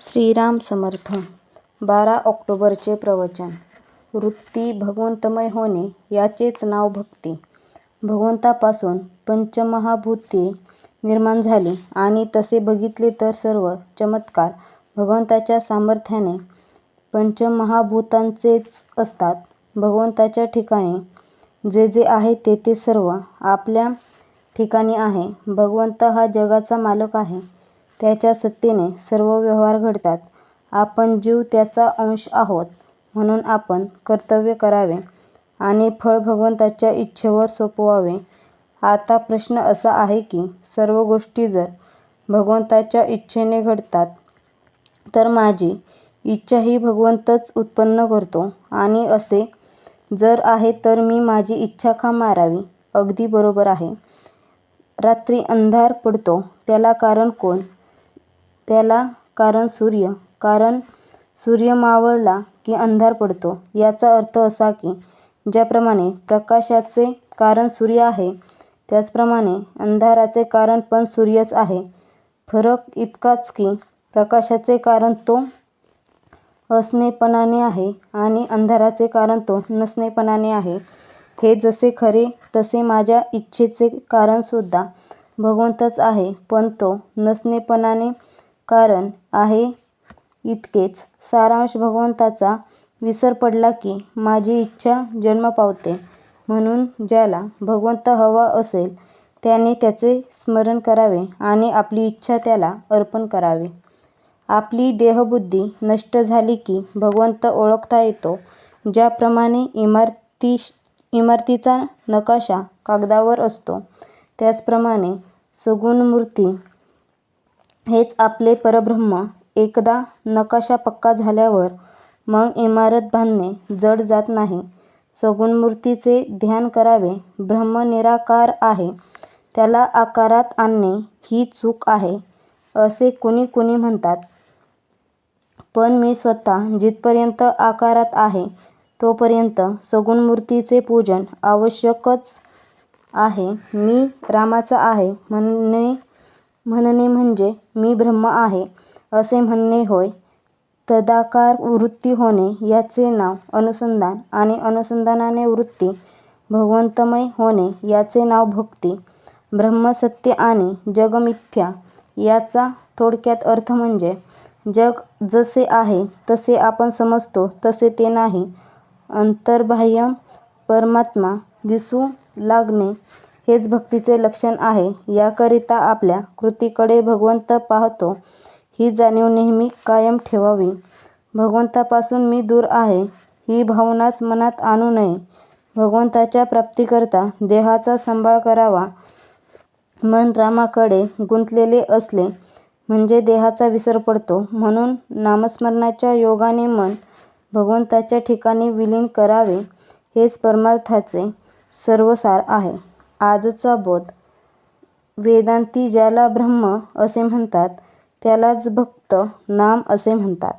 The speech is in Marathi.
श्रीराम समर्थ. 12 ऑक्टोबरचे प्रवचन. वृत्ती भगवंतमय होणे याचेच नाव भक्ती. भगवंतापासून पंचमहाभूते निर्माण झाली आणि तसे बघितले तर सर्व चमत्कार भगवंताच्या सामर्थ्याने पंचमहाभूतांचेच असतात. भगवंताच्या ठिकाणी जे जे आहे ते ते सर्व आपल्या ठिकाणी आहे. भगवंत हा जगाचा मालक आहे. त्याच्या सत्तेने सर्व व्यवहार घडतात. आपण जीव त्याचा अंश आहोत म्हणून आपण कर्तव्य करावे आणि फळ भगवंताच्या इच्छेवर सोपवावे. आता प्रश्न असा आहे की सर्व गोष्टी जर भगवंताच्या इच्छेने घडतात तर माझी इच्छाही भगवंतच उत्पन्न करतो आणि असे जर आहे तर मी माझी इच्छा का मारावी? अगदी बरोबर आहे. रात्री अंधार पडतो त्याला कारण कोण? त्याला कारण सूर्य. कारण सूर्य मावळला की अंधार पडतो. याचा अर्थ असा की ज्याप्रमाणे प्रकाशाचे कारण सूर्य आहे त्याचप्रमाणे अंधाराचे कारण पण सूर्यच आहे. फरक इतकाच की प्रकाशाचे कारण तो असणेपणाने आहे आणि अंधाराचे कारण तो नसणेपणाने आहे. हे जसे खरे तसे माझ्या इच्छेचे कारणसुद्धा भगवंतच आहे पण तो नसणेपणाने कारण आहे इतकेच. सारांश भगवंताचा विसर पडला की माझी इच्छा जन्म पावते. म्हणून ज्याला भगवंत हवा असेल त्याने त्याचे स्मरण करावे आणि आपली इच्छा त्याला अर्पण करावी. आपली देहबुद्धी नष्ट झाली की भगवंत ओळखता येतो. ज्याप्रमाणे इमारतीचा नकाशा कागदावर असतो त्याचप्रमाणे सगुण मूर्ती हेच आपले परब्रह्म. एकदा नकाशा पक्का झाल्यावर मग इमारत बांधणे जड जात नाही. सगुण मूर्तीचे ध्यान करावे. ब्रह्म निराकार आहे त्याला आकारात आणणे ही चूक आहे असे कुणी कुणी म्हणतात. पण मी स्वतः जिथपर्यंत आकारात आहे तोपर्यंत सगुण मूर्तीचे पूजन आवश्यकच आहे. मी रामाचा आहे म्हणणे म्हणजे मी ब्रह्म आहे असे म्हणणे होय. तदाकार वृत्ती होणे याचे नाव अनुसंधान आणि अनुसंधानाने वृत्ती भगवंतमय होणे याचे नाव भक्ती. ब्रह्म सत्य आणि जग मिथ्या याचा थोडक्यात अर्थ म्हणजे जग जसे आहे तसे आपण समजतो तसे ते नाही. अंतर्बाह्य परमात्मा दिसू लागणे हेच भक्तीचे लक्षण आहे. याकरिता आपल्या कृतीकडे भगवंत पाहतो ही जाणीव नेहमी कायम ठेवावी. भगवंतापासून मी दूर आहे ही भावनाच मनात आणू नये. भगवंताच्या प्राप्तीकरता देहाचा सांभाळ करावा. मन रामाकडे गुंतलेले असले म्हणजे देहाचा विसर पडतो. म्हणून नामस्मरणाच्या योगाने मन भगवंताच्या ठिकाणी विलीन करावे हेच परमार्थाचे सर्वसार आहे. आजचा बोध. वेदांती ज्याला ब्रह्म असे म्हणतात त्यालाच भक्त नाम असे म्हणतात.